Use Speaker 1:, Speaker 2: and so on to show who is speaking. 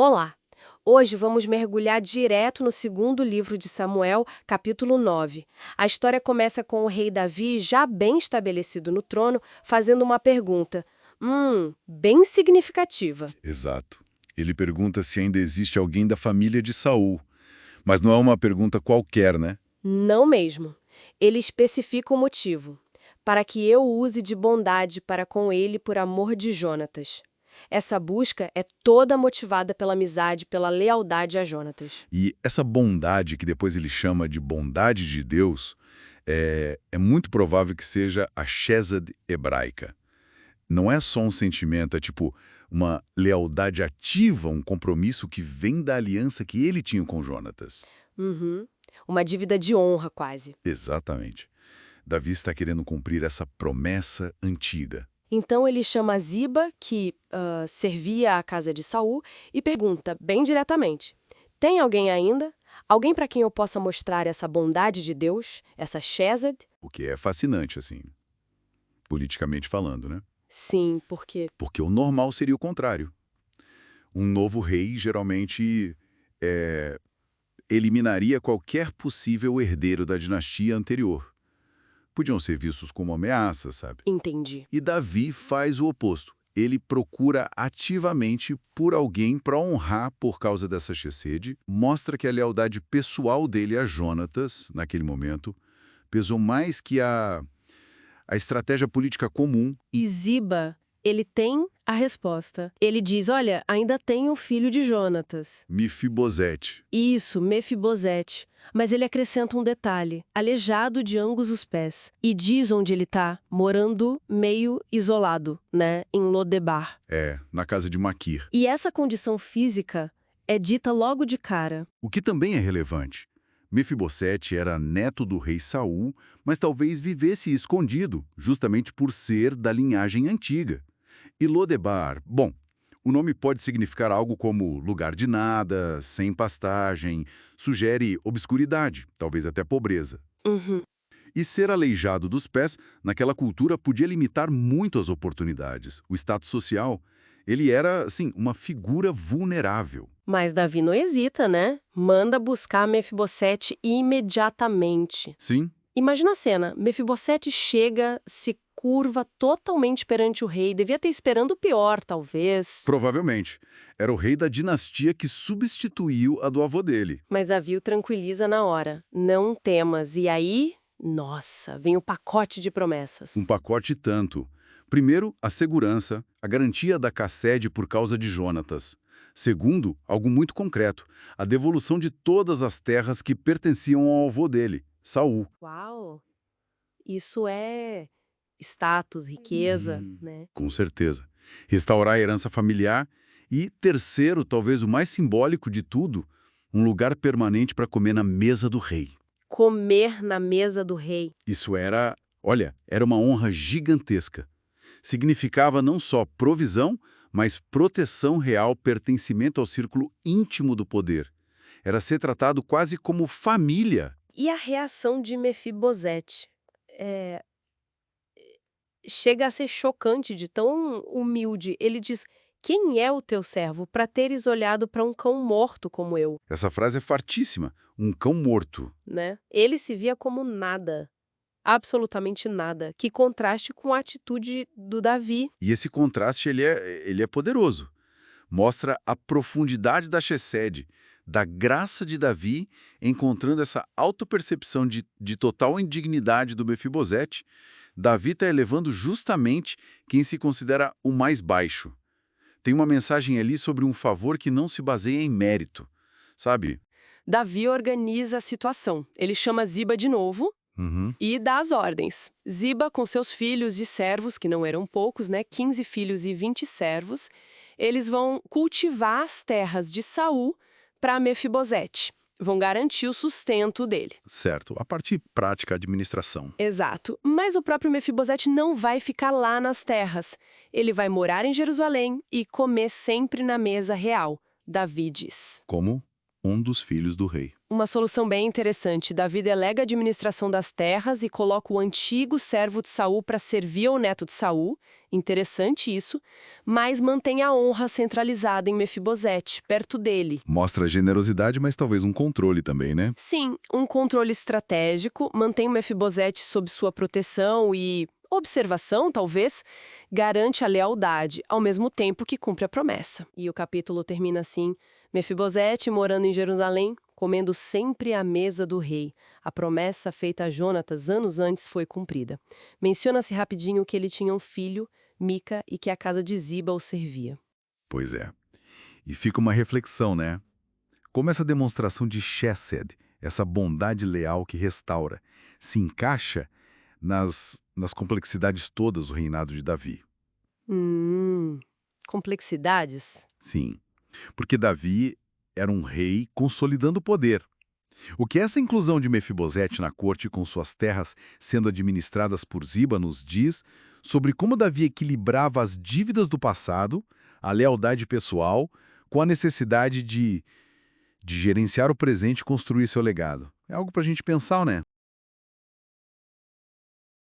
Speaker 1: Olá! Hoje vamos mergulhar direto no segundo livro de Samuel, capítulo 9. A história começa com o rei Davi, já bem estabelecido no trono, fazendo uma pergunta, bem significativa.
Speaker 2: Exato. Ele pergunta se ainda existe alguém da família de Saul. Mas não é uma pergunta qualquer, né?
Speaker 1: Não mesmo. Ele especifica o motivo. Para que eu use de bondade para com ele por amor de Jonatas. Essa busca é toda motivada pela amizade, pela lealdade a Jonatas.
Speaker 2: E essa bondade, que depois ele chama de bondade de Deus, é muito provável que seja a Chesed hebraica. Não é só um sentimento, é tipo uma lealdade ativa, um compromisso que vem da aliança que ele tinha com Jonatas.
Speaker 1: Uhum. Uma dívida de honra, quase.
Speaker 2: Exatamente. Davi está querendo cumprir essa promessa antiga.
Speaker 1: Então ele chama Ziba, que servia à casa de Saul, e pergunta bem diretamente: tem alguém ainda? Alguém para quem eu possa mostrar essa bondade de Deus, essa Chesed?
Speaker 2: O que é fascinante, assim, politicamente falando, né?
Speaker 1: Sim, porque.
Speaker 2: Porque o normal seria o contrário. Um novo rei, geralmente, eliminaria qualquer possível herdeiro da dinastia anterior. Podiam ser vistos como ameaças, sabe?
Speaker 1: Entendi.
Speaker 2: E Davi faz o oposto. Ele procura ativamente por alguém para honrar por causa dessa chesed, mostra que a lealdade pessoal dele a Jonatas, naquele momento, pesou mais que a estratégia política comum.
Speaker 1: E Ziba, ele tem a resposta. Ele diz: olha, ainda tem um filho de Jonatas.
Speaker 2: Mefibosete.
Speaker 1: Isso, Mefibosete. Mas ele acrescenta um detalhe, aleijado de ambos os pés. E diz onde ele está, morando meio isolado, né, em Lodebar.
Speaker 2: Na casa de Maquir.
Speaker 1: E essa condição física é dita logo de cara.
Speaker 2: O que também é relevante. Mefibosete era neto do rei Saul, mas talvez vivesse escondido, justamente por ser da linhagem antiga. E Lodebar, bom, o nome pode significar algo como lugar de nada, sem pastagem, sugere obscuridade, talvez até pobreza.
Speaker 1: Uhum.
Speaker 2: E ser aleijado dos pés, naquela cultura, podia limitar muito as oportunidades. O status social, ele era, assim, uma figura vulnerável.
Speaker 1: Mas Davi não hesita, né? Manda buscar Mefibosete imediatamente.
Speaker 2: Sim,
Speaker 1: Imagina a cena, Mefibosete chega, se curva totalmente perante o rei, devia ter esperando o pior, talvez.
Speaker 2: provavelmente. Era o rei da dinastia que substituiu a do avô dele.
Speaker 1: Mas Davi o tranquiliza na hora. Não temas. E aí, nossa, vem o pacote de
Speaker 2: Um
Speaker 1: promessas.
Speaker 2: pacote tanto. Primeiro, a segurança, a garantia da Cassede por causa de Jonatas. Segundo, algo muito concreto, a devolução de todas as terras que pertenciam ao avô dele, Saul.
Speaker 1: Uau! Isso é status, riqueza, né?
Speaker 2: Com certeza. Restaurar a herança familiar e, terceiro, talvez o mais simbólico de tudo, um lugar permanente para comer na mesa do rei.
Speaker 1: Comer na mesa do rei.
Speaker 2: Isso era, olha, era uma honra gigantesca. Significava não só provisão, mas proteção real, pertencimento ao círculo íntimo do poder. Era ser tratado quase como família.
Speaker 1: E a reação de Mefibosete? É, chega a ser chocante de tão humilde. Ele diz: quem é o teu servo para teres olhado para um cão morto como eu?
Speaker 2: Essa frase é fartíssima. Um cão morto.
Speaker 1: Né? Ele se via como nada. Absolutamente nada. Que contraste com a atitude do Davi.
Speaker 2: E esse contraste ele é poderoso. Mostra a profundidade da Chesed, da graça de Davi, encontrando essa autopercepção de total indignidade do Mefibosete. Davi está elevando justamente quem se considera o mais baixo. Tem uma mensagem ali sobre um favor que não se baseia em mérito, sabe?
Speaker 1: Davi organiza a situação. Ele chama Ziba de novo
Speaker 2: Uhum.
Speaker 1: e dá as ordens. Ziba, com seus filhos e servos, que não eram poucos, né? 15 filhos e 20 servos, eles vão cultivar as terras de Saul para Mefibosete. Vão garantir o sustento dele.
Speaker 2: Certo, a parte prática, a administração.
Speaker 1: Exato. Mas o próprio Mefibosete não vai ficar lá nas terras. Ele vai morar em Jerusalém e comer sempre na mesa real. Davi diz.
Speaker 2: Como um dos filhos do rei.
Speaker 1: Uma solução bem interessante. Davi delega a administração das terras e coloca o antigo servo de Saul para servir ao neto de Saul. Interessante isso. Mas mantém a honra centralizada em Mefibosete, perto dele.
Speaker 2: Mostra generosidade, mas talvez um controle também, né?
Speaker 1: Sim, um controle estratégico, mantém o Mefibosete sob sua proteção e observação, talvez, garante a lealdade, ao mesmo tempo que cumpre a promessa. E o capítulo termina assim: Mefibosete, morando em Jerusalém, comendo sempre à mesa do rei. A promessa feita a Jonatas anos antes foi cumprida. Menciona-se rapidinho que ele tinha um filho, Mica, e que a casa de Ziba o servia.
Speaker 2: Pois é. E fica uma reflexão, né? Como essa demonstração de Chesed, essa bondade leal que restaura, se encaixa nas complexidades todas do reinado de Davi.
Speaker 1: Complexidades?
Speaker 2: Sim, porque Davi era um rei consolidando o poder. O que essa inclusão de Mefibosete na corte com suas terras sendo administradas por Ziba nos diz sobre como Davi equilibrava as dívidas do passado, a lealdade pessoal, com a necessidade de gerenciar o presente e construir seu legado. É algo para a gente pensar, né?